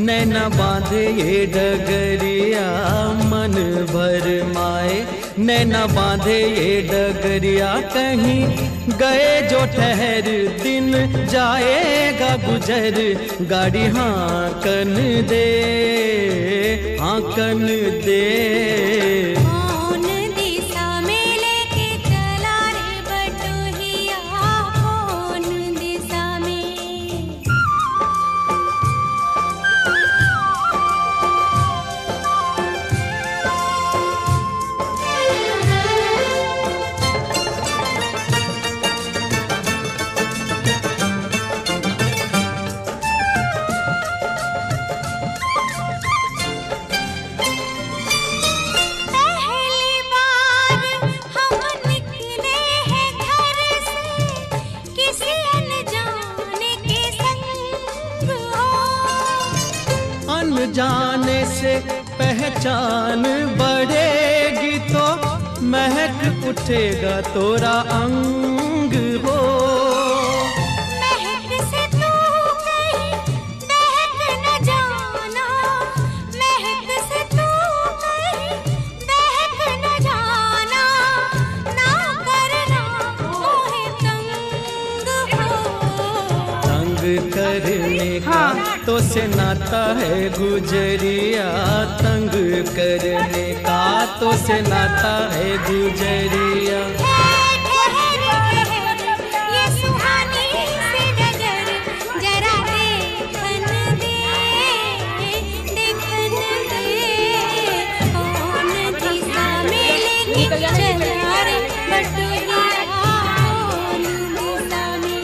नैना बांधे ये डगरिया मन भर माए, नैना बांधे ये डगरिया कहीं गए जो ठहर, दिन जाएगा गुजर, गाड़ी हाँकन दे, हाँकन दे। जाने से पहचान बढ़ेगी तो महक उठेगा तोरा अंग हो। महक से तू कहीं बहक न जाना, महक से तू कहीं बहक न जाना, ना करना मोहे तंग हो। तंग करने का तो से नाता है गुजरिया, तंग करने का तो से नाता है गुजरिया। ये सुहानी सी नजर जरा देखन दे, देखन दे। कौन दिशा में लेके चला रे बटुहिया, कौन दिशा में।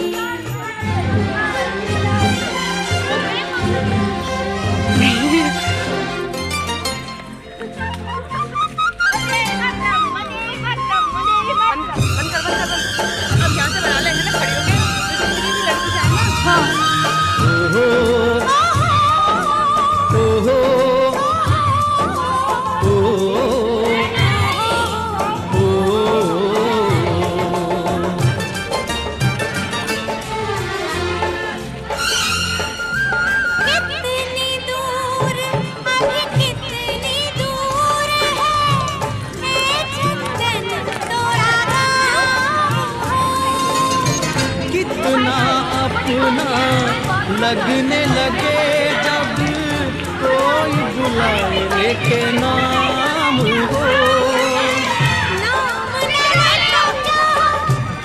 लगने लगे जब कोई बुलाए लेके नाम हो। नाम ले तो क्या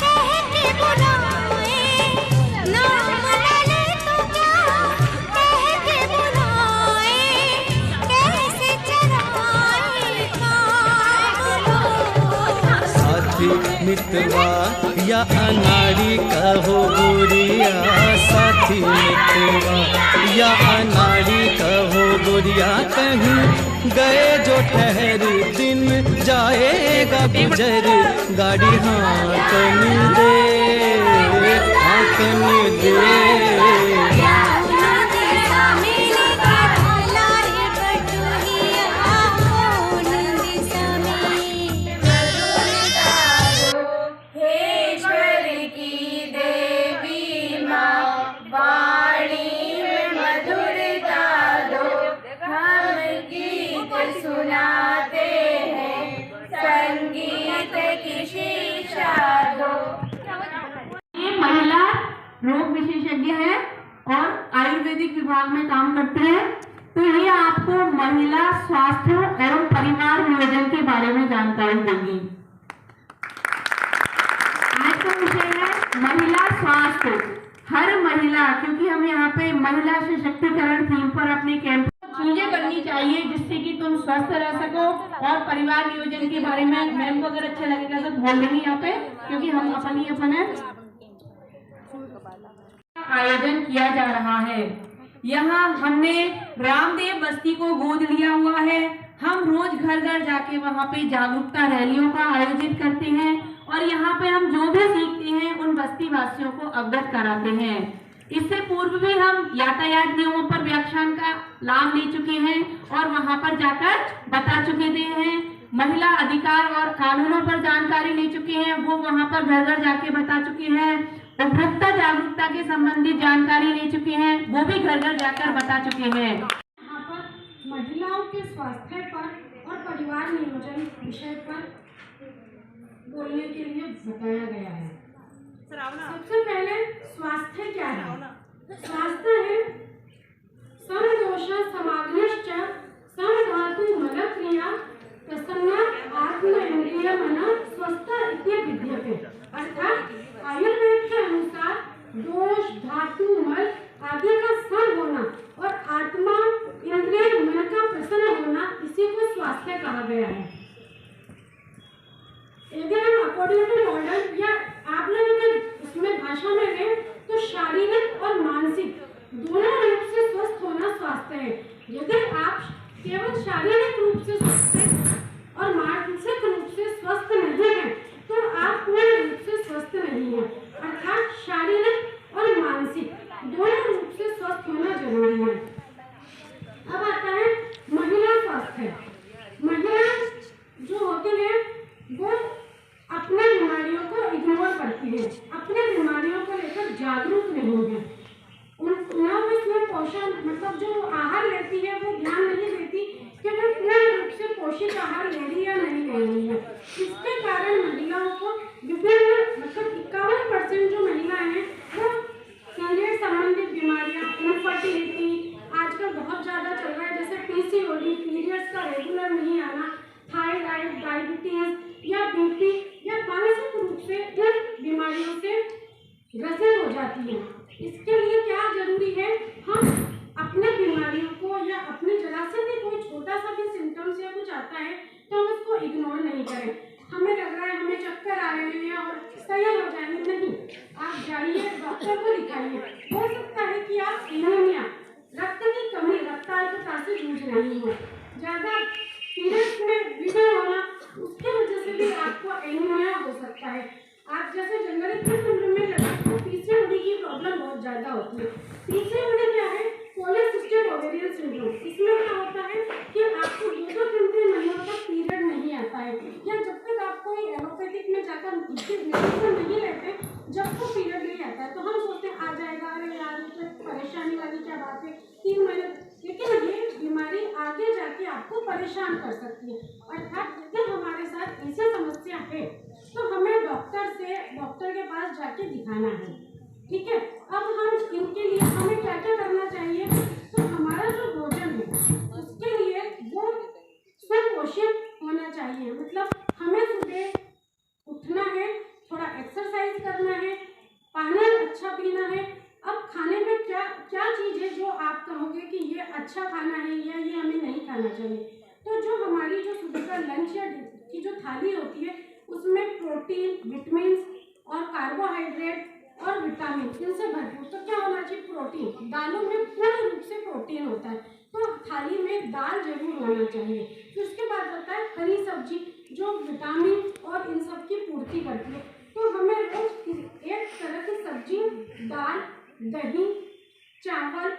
कह के बुलाए, नाम ले तो क्या कह के बुलाए, कैसे चराए काम लो। साथी मितवा या अनाड़ी कहो गोरिया, साथी मितवा या अनाड़ी कहो गोरिया, कहीं गए जो ठहर, दिन जाएगा गुजर, गाड़ी हाँकन दे, हाँकन दे। सुनाते हैं संगीत की शिक्षा दो। ये महिला रोग विशेषज्ञ है और आयुर्वेदिक विभाग में काम करते हैं, तो ये आपको महिला स्वास्थ्य एवं परिवार नियोजन के बारे में जानकारी देंगी। आज का विषय है महिला स्वास्थ्य। हर महिला, क्योंकि हम यहाँ पे महिला सशक्तिकरण थीम पर अपने कैंप चीजें करनी चाहिए जिससे कि तुम स्वस्थ रह सको, और परिवार नियोजन के बारे में मैम को अगर अच्छा लगेगा तो बोल देंगे यहाँ पे, क्योंकि हम अपने आयोजन किया जा रहा है। यहाँ हमने रामदेव बस्ती को गोद लिया हुआ है। हम रोज घर घर जाके वहाँ पे जागरूकता रैलियों का आयोजित करते हैं, और यहाँ पे हम जो भी सीखते हैं उन बस्ती वासियों को अवगत कराते हैं। इससे पूर्व भी हम यातायात नियमों पर व्याख्यान का लाभ ले चुके हैं और वहां पर जाकर बता चुके हैं। महिला अधिकार और कानूनों पर जानकारी ले चुके हैं, वो वहां पर घर घर जाके बता चुके हैं। उपभोक्ता जागरूकता के संबंधित जानकारी ले चुके हैं, वो भी घर घर जाकर बता चुके हैं। महिलाओं के स्वास्थ्य पर और परिवार नियोजन विषय पर बोलने के लिए बताया गया है। सबसे पहले स्वास्थ्य क्या है? स्वास्थ्य है समदोष समाग्निश्च समधातु मलक्रिया प्रसन्न आत्म इंद्रिय मन स्वस्थ इति विद्यते। अर्थात आयुर्वेद के अनुसार दोष, धातु, मल आदि का सम होना और आत्मा, इंद्रिय, मन का प्रसन्न होना, इसी को स्वास्थ्य कहा गया है। यदि हम अकॉर्डिंग टू मॉडर्न या आप लोगों के उसमें भाषा में है तो शारीरिक और मानसिक दोनों रूप से स्वस्थ होना स्वास्थ्य है। यदि आप केवल शारीरिक रूप से स्वस्थ हैं और मानसिक रूप से स्वस्थ नहीं है तो आप पूर्ण रूप से स्वस्थ नहीं है। अर्थात शारीरिक और मानसिक दोनों रूप से स्वस्थ होना जरूरी है। अब आता है महिला स्वास्थ्य। महिला जो होती है वो अपने बीमारियों को इग्नोर करती है, अपने बीमारियों को लेकर जागरूक नहीं है। उनका उसमें पोषण मतलब जो आहार लेती है वो ध्यान नहीं देती कि वो पूर्ण रूप से पोषित आहार ले रही है या नहीं ले रही है। इसके कारण महिलाओं को विभिन्न मतलब 51% जो महिलाएं हैं वो पीरियड संबंधित बीमारियां, इनफर्टिलिटी आजकल बहुत ज़्यादा चल रहा है, जैसे पीसीओडी, पीरियड्स का रेगुलर नहीं आना, थायराइड, डायबिटीज या बीपी या मानसिक रूप से इन बीमारियों से ग्रसित हो जाती है। इसके लिए क्या जरूरी है, हम अपने बीमारियों को या अपनी जरा से भी कोई छोटा सा भी सिम्टम्स या कुछ आता है तो हम उसको इग्नोर नहीं करें। हमें लग रहा है हमें चक्कर आ रहे हैं और सही हो जाएंगे, नहीं, आप जाइए डॉक्टर को दिखाइए। हो सकता है कि आप एनीमिया, रक्त की कमी, रक्ताल्पता से जूझ रही हो, ज़्यादा पीरियड्स में विघ्न होना, उसकी वजह से भी आपको एनीमिया हो सकता है। आप जैसे जनवरी के समय में लगता है पीसीओडी की प्रॉब्लम बहुत ज़्यादा होती है। पीसीओडी क्या है? Polycystic ovarian syndrome. इसमें क्या होता है कि आपको 2-3 महीनों तक पीरियड नहीं आता है, या जब तक आप कोई एलोपैथिक में जाकर मेडिसिन नहीं लेते जब तक पीरियड नहीं आता है तो हम सोचते हैं आ जाएगा, अरे यार तो परेशानी वाली क्या बात है, 3 महीने, लेकिन ये बीमारी आगे जाके आपको परेशान कर सकती है। अर्थात यदि हमारे साथ ऐसी समस्या है तो हमें डॉक्टर के पास जाके दिखाना है। ठीक है, अब हम इनके लिए हमें क्या क्या करना चाहिए, तो हमारा जो भोजन है उसके लिए वो सुपोषित होना चाहिए। मतलब हमें सुबह उठना है, थोड़ा एक्सरसाइज करना है, पानी अच्छा पीना है। अब खाने में क्या क्या चीज़ है जो आप कहोगे कि ये अच्छा खाना है या ये हमें नहीं खाना चाहिए, तो जो हमारी जो सुबह का लंच या की जो थाली होती है उसमें प्रोटीन, विटामिन और कार्बोहाइड्रेट और विटामिन इनसे भरपूर। तो क्या होना चाहिए? प्रोटीन, दालों में पूर्ण रूप से प्रोटीन होता है तो थाली में दाल जरूर होना चाहिए। फिर उसके बाद होता है हरी सब्जी जो विटामिन और इन सब की पूर्ति करती है। तो हमें रोज एक तरह की सब्जी, दाल, दही, चावल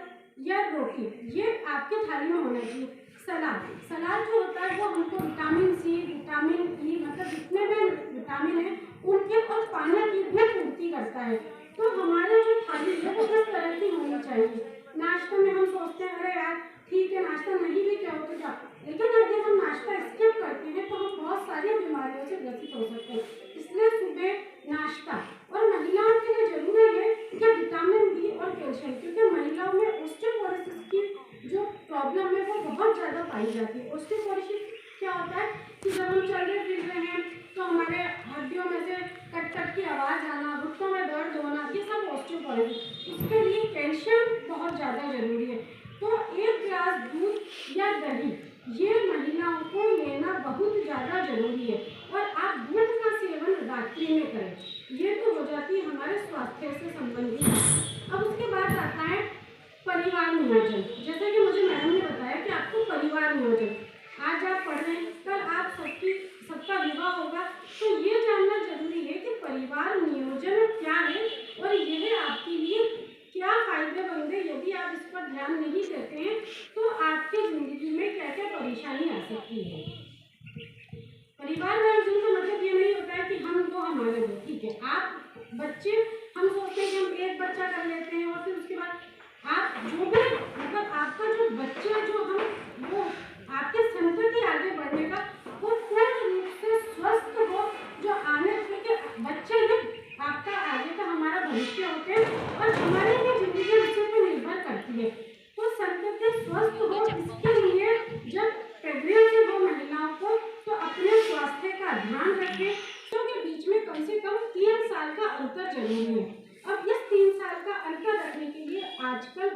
या रोटी ये आपके थाली में होना चाहिए। सलाद जो होता है वो हमको विटामिन सी, विटामिन ई मतलब जितने भी विटामिन है उनके और पानी की भी पूर्ति करता है। तो हमारे जो थाली है वो इस तरह की होनी चाहिए। नाश्ते में हम सोचते हैं अरे यार ठीक है नाश्ता नहीं भी क्या हो तो क्या, लेकिन यदि हम नाश्ता स्किप करते हैं तो हम बहुत सारी बीमारियों से ग्रसित हो सकते हैं। इसलिए सुबह नाश्ता, और महिलाओं के लिए जरूरी है कि विटामिन डी और कैल्शियम, क्योंकि महिलाओं में ऑस्टियोपोरोसिस की जो प्रॉब्लम है वो बहुत ज़्यादा पाई जाती है। ऑस्टियोपोरोसिस क्या होता है कि जब हम चल रहे फिर रहे हैं तो हमारे हड्डियों में से कट कट की आवाज़ आना, घुटनों में दर्द होना, ये सब ऑस्टियोपोरोसिस। इसके लिए कैल्शियम बहुत ज़्यादा जरूरी है। तो 1 गिलास दूध या दही ये महिलाओं को लेना बहुत ज़्यादा जरूरी है, और आप दूध का सेवन रात्रि में करें। ये तो हो जाती है हमारे स्वास्थ्य से संबंधित। अब उसके बाद आता है परिवार नियोजन। जैसे कि मुझे मैडम ने बताया कि आपको परिवार नियोजन, आज आप पढ़ रहे हैं कल आप सबका विवाह होगा, तो ये जानना जरूरी है कि परिवार नियोजन क्या है और यह आपके लिए क्या फायदेमंद है। यदि आप इस पर ध्यान नहीं देते हैं तो आपकी जिंदगी में क्या क्या परेशानी आ सकती है। परिवार नियोजन का मतलब ये नहीं होता है कि हम वो हमारे वो, ठीक है, आप बच्चे हम सोचते हैं कि हम एक बच्चा कर लेते हैं और फिर उसके बाद आप जो भी मतलब आपका जो बच्चा जो हम वो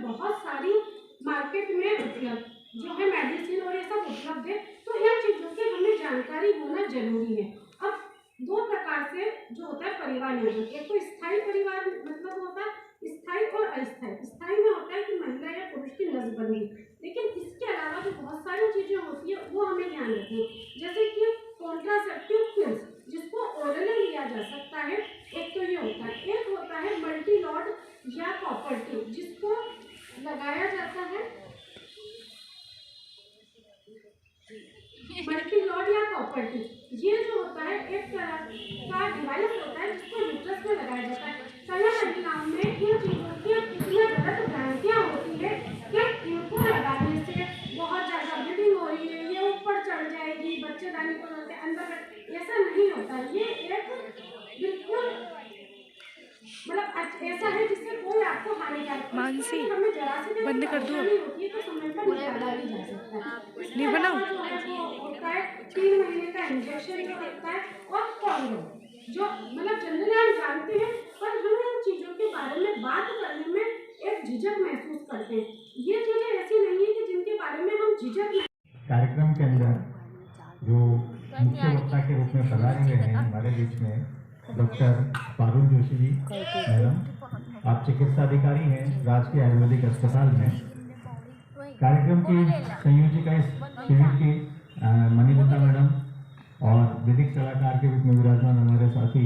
बहुत सारी मार्केट में उपलब्ध जो है मेडिसिन और ये सब उपलब्ध है, तो इन चीज़ों की हमें जानकारी होना जरूरी है। अब दो प्रकार से जो होता है परिवार नियोजन, एक तो स्थायी परिवार मतलब होता है स्थायी और अस्थायी। स्थायी में होता है कि महिला या पुरुष की नसबंदी, लेकिन इसके अलावा जो बहुत सारी चीज़ें होती है वो हमें ध्यान रखनी है, जैसे कि कॉन्ट्रासेप्टिव पिल्स जिसको ओरली लिया जा सकता है, एक तो ये होता है। एक होता है मल्टी लॉट या कॉपर ट्यूब जिसको लगाया जाता है, मल्टी लॉट या कॉपर ट्यूब। ये जो होता है एक तरह का डिवाइस होता है जिसको यूट्रस में लगाया जाता है। कई महिलाओं में इन चीज़ों की इतनी गलत भ्रांतियाँ होती है कि इनको लगाने से बहुत ज़्यादा ब्लीडिंग हो रही है, ये ऊपर चढ़ जाएगी, बच्चेदानी को अंदर, ऐसा नहीं होता। ये एक बिल्कुल मतलब ऐसा है जिससे कोई आपको हानिकारक मानसी हमें जरा से बंद कर दो, होती है तो समय पर निकाला भी जा सकता है। नहीं बनाओ। जो है वो होता है 3 महीने का इंजेक्शन जो होता है और कॉन्डोम, जो मतलब जनरली हम जानते हैं पर हम इन चीज़ों के बारे में बात करने में एक झिझक महसूस करते हैं। ये चीज़ें ऐसी नहीं है कि जिनके बारे में हम झिझक नहीं। कार्यक्रम के अंदर जो मुख्य वक्ता के रूप में पधारे हुए हैं हमारे बीच में डॉक्टर पारुल जोशी जी मैडम, आप चिकित्सा अधिकारी हैं राजकीय आयुर्वेदिक अस्पताल में। कार्यक्रम की संयोजिका इस शिविर की मनीलता मैडम और वैदिक सलाहकार के रूप में विराजमान हमारे साथी,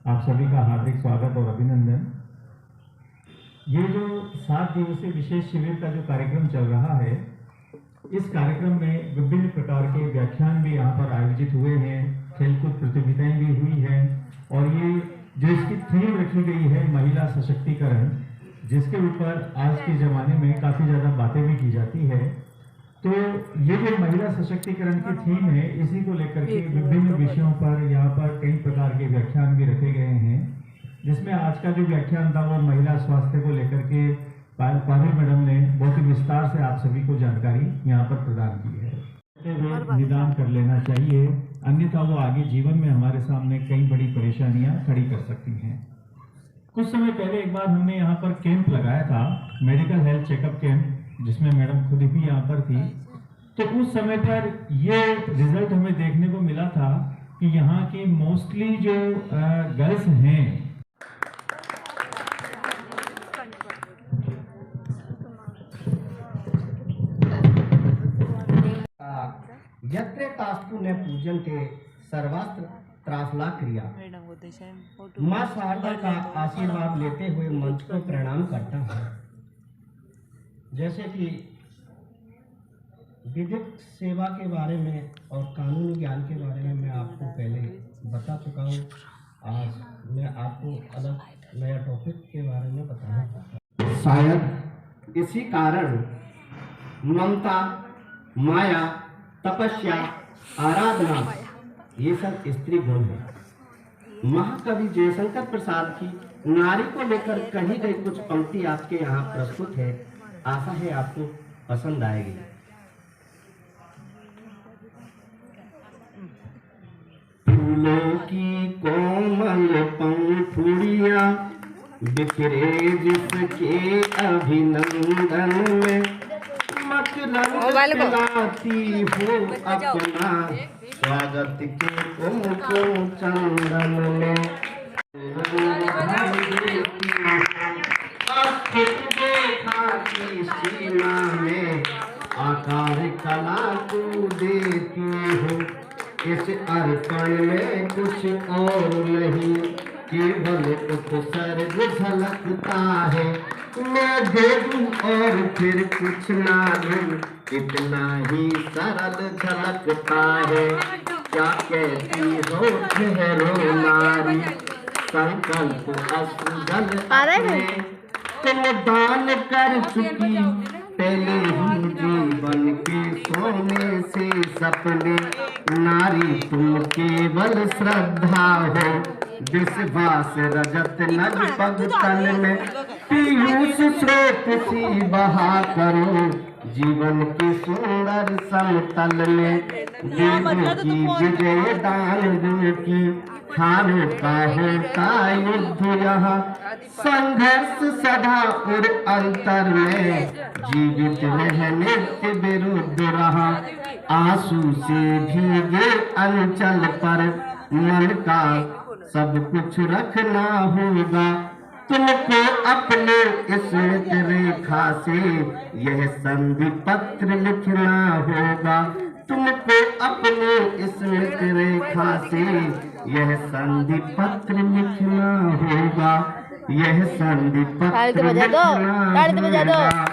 आप सभी का हार्दिक स्वागत और अभिनंदन। ये जो 7 दिवसीय विशेष शिविर का जो कार्यक्रम चल रहा है, इस कार्यक्रम में विभिन्न प्रकार के व्याख्यान भी यहाँ पर आयोजित हुए हैं, खेलकूद प्रतियोगिताएं भी हुई हैं और ये जो इसकी थीम रखी गई है महिला सशक्तिकरण, जिसके ऊपर आज के ज़माने में काफ़ी ज़्यादा बातें भी की जाती है। तो ये जो महिला सशक्तिकरण की थीम है, इसी को लेकर के विभिन्न विषयों पर यहाँ पर कई प्रकार के व्याख्यान भी रखे गए हैं, जिसमें आज का जो व्याख्यान था वो महिला स्वास्थ्य को लेकर के पारुल मैडम ने बहुत ही विस्तार से आप सभी को जानकारी यहाँ पर प्रदान की है। निदान कर लेना चाहिए, अन्यथा वो आगे जीवन में हमारे सामने कई बड़ी परेशानियां खड़ी कर सकती हैं। कुछ समय पहले एक बार हमने यहाँ पर कैंप लगाया था, मेडिकल हेल्थ चेकअप कैंप, जिसमें मैडम खुद भी यहाँ पर थी। तो उस समय पर ये रिजल्ट हमें देखने को मिला था कि यहाँ की मोस्टली जो गर्ल्स हैं, यत्रे तास्तु ने पूजन के सर्वस्त्र त्रासला क्रिया। माँ शारदा का आशीर्वाद लेते हुए मंच को प्रणाम करता हूँ। जैसे कि विधिक सेवा के बारे में और कानूनी ज्ञान के बारे में मैं आपको पहले बता चुका हूँ। आज मैं आपको अलग नया टॉपिक के बारे में बताना चाहता हूँ। शायद इसी कारण ममता, माया, तपस्या, आराधना ये सब स्त्री गुण है। महाकवि जयशंकर प्रसाद की नारी को लेकर कही गई कुछ पंक्ति आपके यहाँ प्रस्तुत है, आशा है आपको पसंद आएगी। फूलों की कोमल पंखुड़ियां बिखरे जिसके अभिनंदन में, लाती हो अपना स्वागत के कुमकुम चंदन में। देखा की सीमा में आकार कला को देती हो, इस अर्पण में कुछ और नहीं, केवल उपसर्ग झलकता है। मैं दे दूं और फिर कुछ ना लूं, इतना ही सरल झलकता है। क्या कहती हो ठहरो नारी, संकल्प असुजल अपने, तुम दान कर चुकी पहले ही जीवन के सोने से सपने। नारी तुम केवल श्रद्धा हो, विश्वास रजत नग पग तन में, पीयूष स्रोत सी बहा करो, जीवन की सुंदर समतल में वीरों की विजय दानवों की हार का होता युद्ध यहाँ संघर्ष सदा और अंतर में जीवित रहने के विरुद्ध रहा आंसू से भीगे अंचल पर मन का सब कुछ रखना होगा तुमको अपने स्मृत रेखा से यह संधि पत्र लिखना होगा तुमको अपने स्मृत रेखा से यह संधि पत्र लिखना होगा यह संधि पत्र लिखना होगा।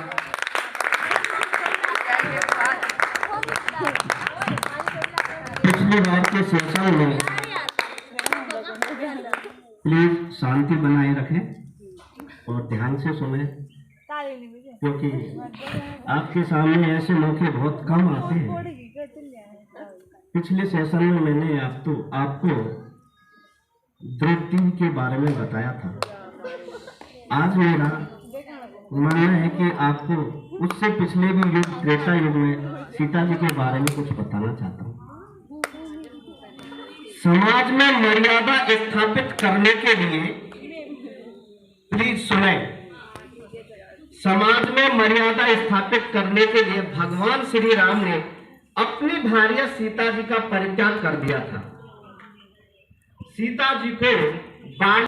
पिछली बार के सेशन में प्लीज शांति बनाए रखें और ध्यान से सुने क्योंकि आपके सामने ऐसे मौके बहुत कम आते हैं। पिछले सेशन में मैंने आपको द्रौपदी के बारे में बताया था। आज मेरा मानना है कि आपको उससे पिछले भी युग त्रेता युग में सीता जी के बारे में कुछ बताना चाहता हूँ। समाज में मर्यादा स्थापित करने के लिए प्लीज सुने समाज में मर्यादा स्थापित करने के लिए भगवान श्री राम ने अपनी भार्या सीता जी का परित्याग कर दिया था। सीता जी को बाण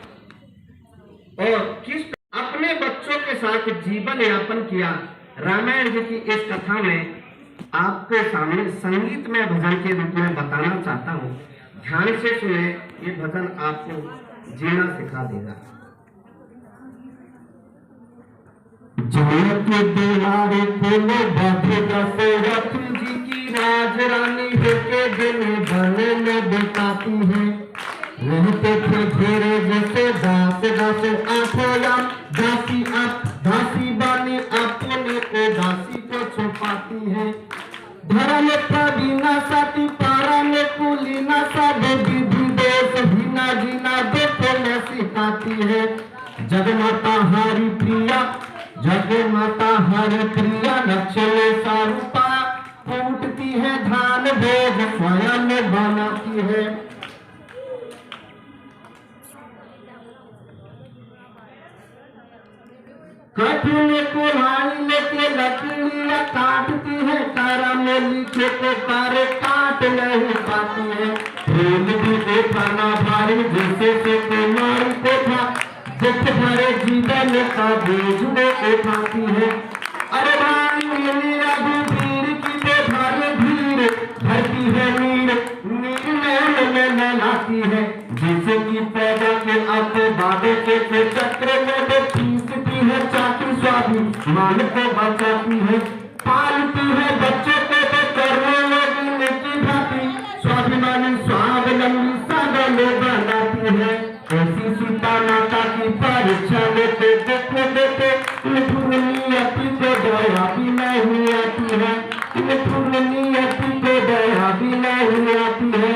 और किस अपने बच्चों के साथ जीवन यापन किया। रामायण जी की इस कथा में आपके सामने संगीत में भजन के रूप में बताना चाहता हूँ। ध्यान से सुने, ये भजन आपको जीना सिखा देगा। जनक दुलारे बोलो बाधे दशरथ जी की राज रानी होके दिन बने में बिताती है। रहते थे घेरे जैसे दास दास आठोया दासी आप दासी बानी अपने को दासी को छुपाती है। धर्म प्रवीणा साथी पारा में कुलीना सब विधि देश हिना जीना देखो में सिखाती है। जगमाता हरि प्रिया जगमाता हरि प्रिया लक्ष्मी स्वरूपा फूटती है धान भोग स्वयं बनाती है। कठिन कुल्हाड़ी लेके लकड़ियाँ काटती है। तारा में लिखे को तारे काट नहीं पाती है। फूल भी देखा ना भारी जैसे से कुमारी को था दुख भरे जीवन का बोझ में उठाती है। अरे भाई मेरा वीर की भारी भीड़ भरती है नीर नीर में लाती है। जैसे कि पैदा के आते बाबे के चक्र में खींचती है चाकू स्वामी मान को बचाती है। पालती है बच्चे को तो करने लगी की भांति स्वाभिमानी स्वावलंबी सादा में बनाती है। ऐसी सीता माता की परीक्षा लेते देखो देते नियति को दया भी नहीं आती है। नियति को दया भी नहीं आती है।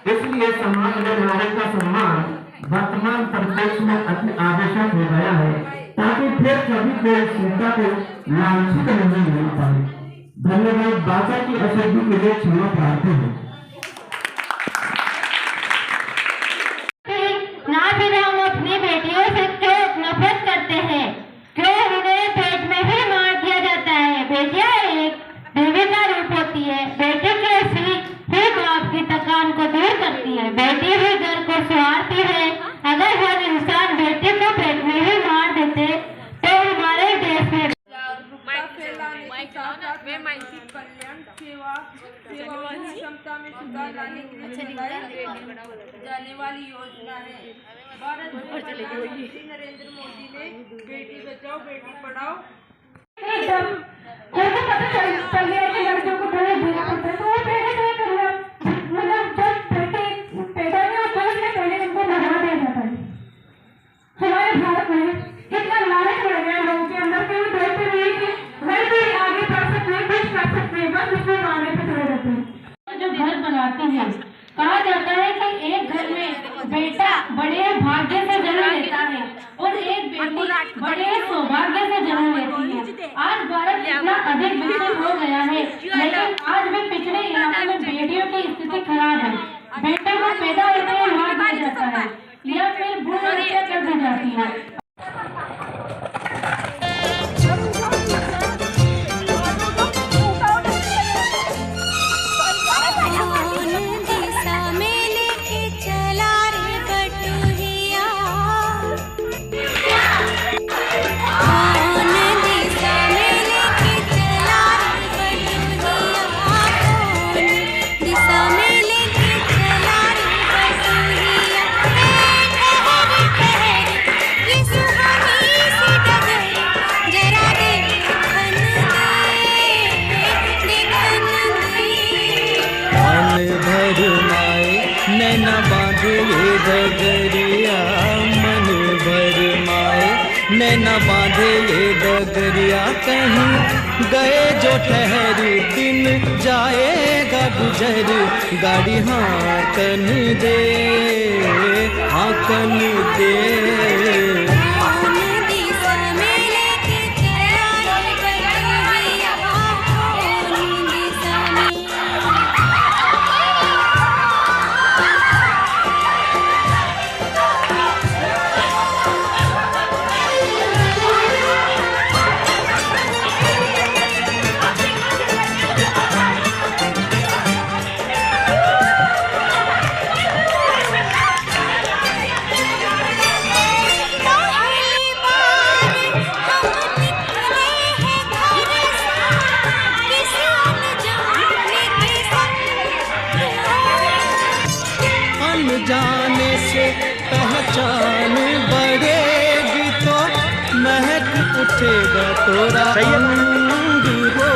इसलिए समाज में नारी का सम्मान वर्तमान परिप्रेक्ष्य में अति आवश्यक हो गया है ताकि फिर कभी कोई सीता को लांछित नहीं मिल पाए। धन्यवाद। बाबा की अशुद्धि के लिए क्षमा प्रार्थी है। ना फिर हम अपनी बेटियों से क्यों नफरत करते हैं, क्यों उन्हें पेट में ही मार दिया जाता है। बेटियां एक देवी का रूप होती है। बेटी की असली ही बाप की थकान को दूर करती है। बेटी ही घर को संवारती है। अगर हर इंसान बेटी को पेट में ही मार देते तो हमारे देश में मानसिक कल्याण सेवा वाली क्षमता में सुधार लाने के लिए चलाई जाने वाली योजना है। भारत में प्रधानमंत्री नरेंद्र मोदी ने बेटी बचाओ बेटी पढ़ाओ पता चल गया कि लड़कियों को पहले देना पड़ता है तो वो पहले नहीं कर रहा। मतलब जब बेटी पैदा नहीं होता है उससे पहले उनको बढ़ा दिया जाता है। हमारे भारत में इतना लालच बढ़ गया लोगों के अंदर कि वो देखते नहीं कि घर भी आगे बढ़ सकते हैं कुछ कर सकते हैं बस उसमें आगे पे खड़े रहते हैं। जो घर बनाते हैं कहा जाता है कि एक घर में बेटा बड़े भाग्य से जन्म लेता है और एक बेटी बड़े सौभाग्य से जन्म लेती है। आज भारत इतना अधिक विकसित हो गया है, लेकिन आज भी पिछड़े इलाकों में बेटियों की स्थिति खराब है। बेटे को पैदा होते ही मार दिया जाता है या फिर भ्रूण हत्या कर दी जाती है। नैना बांधे डगरिया मन भर माए, नैना बांधे डगरिया कहीं गए जो ठहरी, दिन जाएगा गुजर गाड़ी हाकन दे, हाकन दे। जाने से पहचान बढ़ेगी तो महक उठेगा तोरा अंग हो।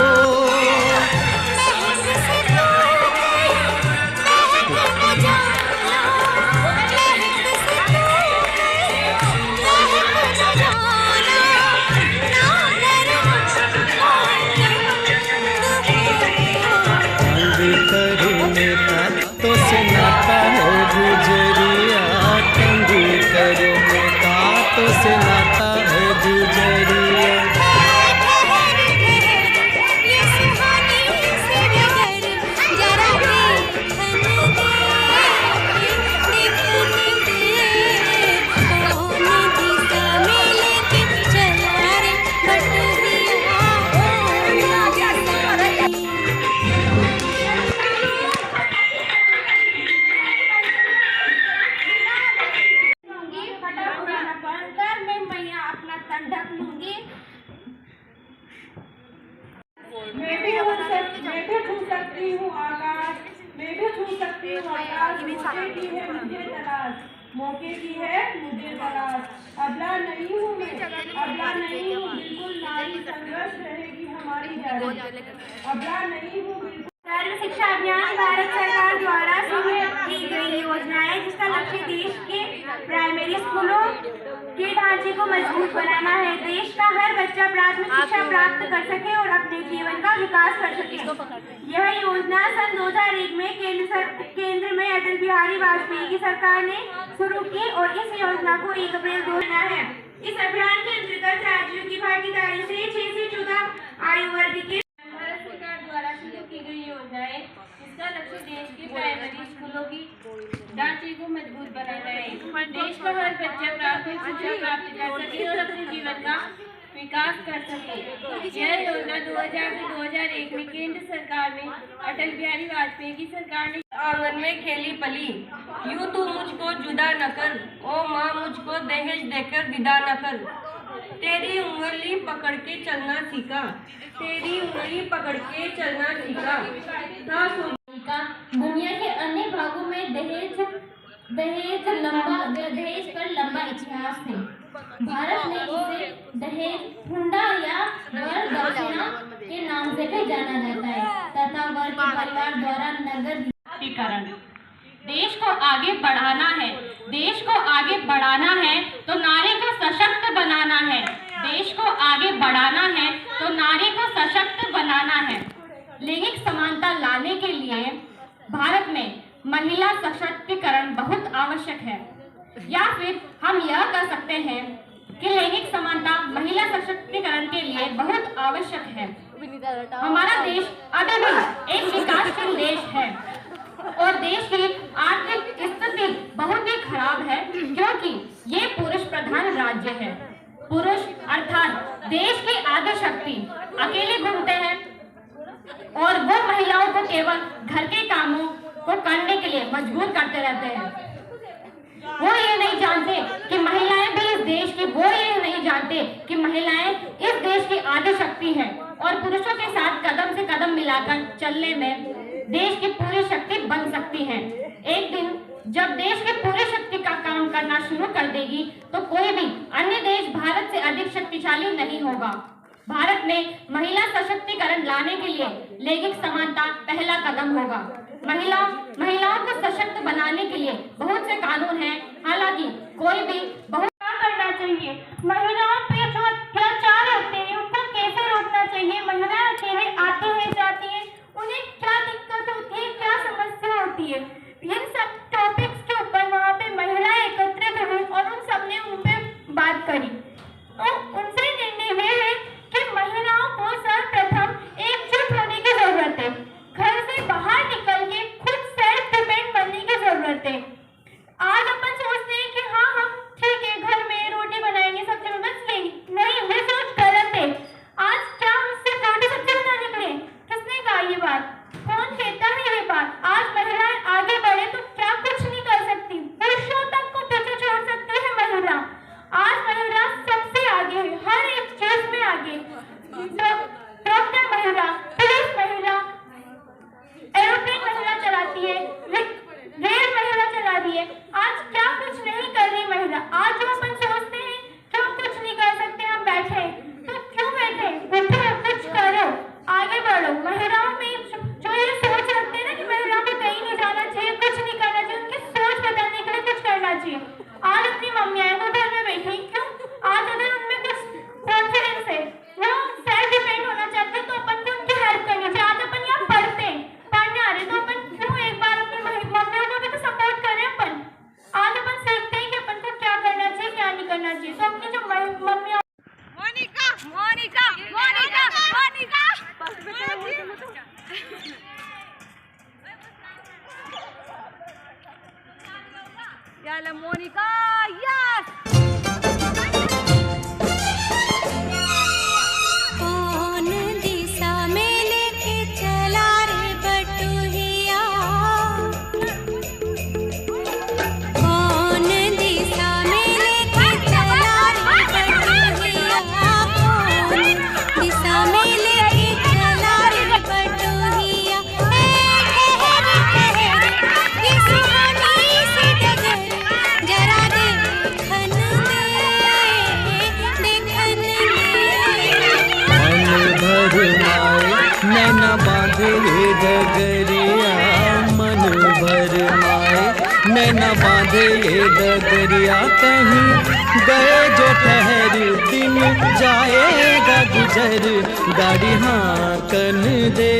तो से नाता है गुजरिया, तंग करने का तो से नाता है गुजरिया। मैं भी छू सकती हूँ आकाश, मैं भी छू सकती हूँ आकाश, मौके की है मुझे तलाश, मौके की है मुझे तलाश। अबला नहीं हूँ मैं, अबला नहीं हूँ बिल्कुल, नारी संघर्ष रहेगी हमारी जारी। अबला नहीं हूँ बिल्कुल। सर्व शिक्षा अभियान भारत सरकार द्वारा शुरू की गई योजना है, जिसका लक्ष्य देश के प्राइमरी स्कूलों के ढांचे को मजबूत बनाना है। देश का हर बच्चा प्राथमिक शिक्षा प्राप्त कर सके और अपने जीवन का विकास कर सके। यह योजना सन 2001 में केंद्र में अटल बिहारी वाजपेयी की सरकार ने शुरू की और इस योजना को 1 अप्रैल 2000 है। इस अभियान के अंतर्गत राज्यों की भागीदारी से 6 से 14 आयु वर्ग के भारत सरकार द्वारा शुरू की गई योजना है, जिसका लक्ष्य देश के प्राइमरी स्कूलों की ढांचे को मजबूत बनाना है। देश का हर बच्चा प्राथमिक शिक्षा प्राप्त कर सके और अपने जीवन का विकास कर सके। यह योजना 2000 से 2001 में केंद्र सरकार में अटल बिहारी वाजपेयी की सरकार ने आंगन में खेली पली, यूं तू मुझको जुदा न कर, ओ माँ मुझको दहेज देकर विदा न कर। तेरी उंगली पकड़ के चलना सीखा, तेरी उंगली पकड़ के चलना सीखा। दुनिया के अन्य भागों में दहेज पर लंबा इतिहास है। भारत में इसे दहेज हुंडा या वर दक्षिणा के नाम से भी जाना जाता है तथा वर के परिवार द्वारा नगद। देश को आगे बढ़ाना है, देश को आगे बढ़ाना है तो नारी को सशक्त बनाना है। देश को आगे बढ़ाना है तो नारी को सशक्त बनाना है। लैंगिक समानता लाने के लिए भारत में महिला सशक्तिकरण बहुत आवश्यक है। या फिर हम यह कर सकते हैं कि लैंगिक समानता महिला सशक्तिकरण के लिए बहुत आवश्यक है। हमारा देश अभी भी एक विकासशील देश है और देश की आर्थिक स्थिति बहुत ही खराब है क्योंकि ये पुरुष प्रधान राज्य है। पुरुष अर्थात देश की आधी शक्ति अकेले घूमते हैं और वो महिलाओं को केवल घर के कामों को करने के लिए मजबूर करते रहते हैं। वो ये नहीं जानते कि महिलाएं भी इस देश की, वो ये नहीं जानते कि महिलाएं इस देश की आधी शक्ति हैं और पुरुषों के साथ कदम से कदम मिलाकर चलने में देश की पूरी शक्ति बन सकती हैं। एक दिन जब देश की पूरी शक्ति का काम करना शुरू कर देगी तो कोई भी अन्य देश भारत से अधिक शक्तिशाली नहीं होगा। भारत में महिला सशक्तिकरण लाने के लिए लैंगिक समानता पहला कदम होगा। महिलाओं को सशक्त बनाने के लिए बहुत से कानून हैं, हालांकि कोई भी बहुत करना चाहिए। महिलाओं पे जो अत्याचार होते हैं उनको कैसे रोकना चाहिए। महिलाएं अकेले आती हैं जाती हैं, उन्हें क्या दिक्कत होती है, क्या समस्या होती है, इन सब टॉपिक्स के ऊपर वहाँ पे महिलाएं एकत्रित हुई और उन सबने उन पे बात करी। तो उनसे निर्णय ये है कि महिलाओं को सर्वप्रथम एकजुट होने की जरूरत है, घर से बाहर निकल के खुद सेल्फ डिपेंड बनने की जरूरत है। आज अपन सोचते हैं कि हाँ हम ठीक है घर में रोटी बनाएंगे, सब्जी में बस लेंगे, नहीं, ये सोच गलत है। आज क्या हम सिर्फ रोटी सब्जी बनाने के लिए? किसने कहा ये बात? कौन कहता है ये बात? आज महिलाएं आगे बढ़े तो क्या कुछ नहीं कर सकती, पुरुषों तक को पीछे छोड़ सकती है महिला। आज महिला सबसे आगे है, हर एक चीज में आगे। डॉक्टर महिला, पुलिस महिला, एरोप्लेन महिला चलाती है, रेल महिला चला रही है। आज क्या कुछ नहीं कर रही महिला? आज जो अपन सोचते हैं क्यों कुछ नहीं कर सकते, हम बैठे, तो क्यों बैठे? उठो, कुछ करो, आगे बढ़ो। महिलाओं में जो ये सोच रखते हैं ना कि महिलाओं को कहीं नहीं जाना चाहिए, कुछ नहीं करना चाहिए, उनकी सोच बदलने के लिए कुछ करना चाहिए। आज अपनी मम्मियां वो घर में बैठी, क्यों? आज अगर उनमें कुछ कॉन्फिडेंस है, वो सेल्फ डिपेंड होना चाहते हैं, तो अपन को उनकी हेल्प करनी चाहिए। आज अपन यहाँ पढ़ने आ रहे, तो अपन क्यों एक बार अपनी मम्मियों को भी तो सपोर्ट करें। अपन आज अपन सीखते हैं कि अपन को क्या करना चाहिए, क्या नहीं करना चाहिए। तो अपनी जो मम्मियां मोनिका यस कौन दिशा में लेके चला रे बटुहिया, कौन दिशा में लेके चला रे बटुहिया, कौन दिशा में लेके चला रे बटुहिया। ठहर ठहर ये सुहानी सी डगर जरा देखन मन भर माए नैना बांधे ये डगरिया, कहीं गए जो ठहर दिन जाएगा गुजर। गाड़ी हाँकन दे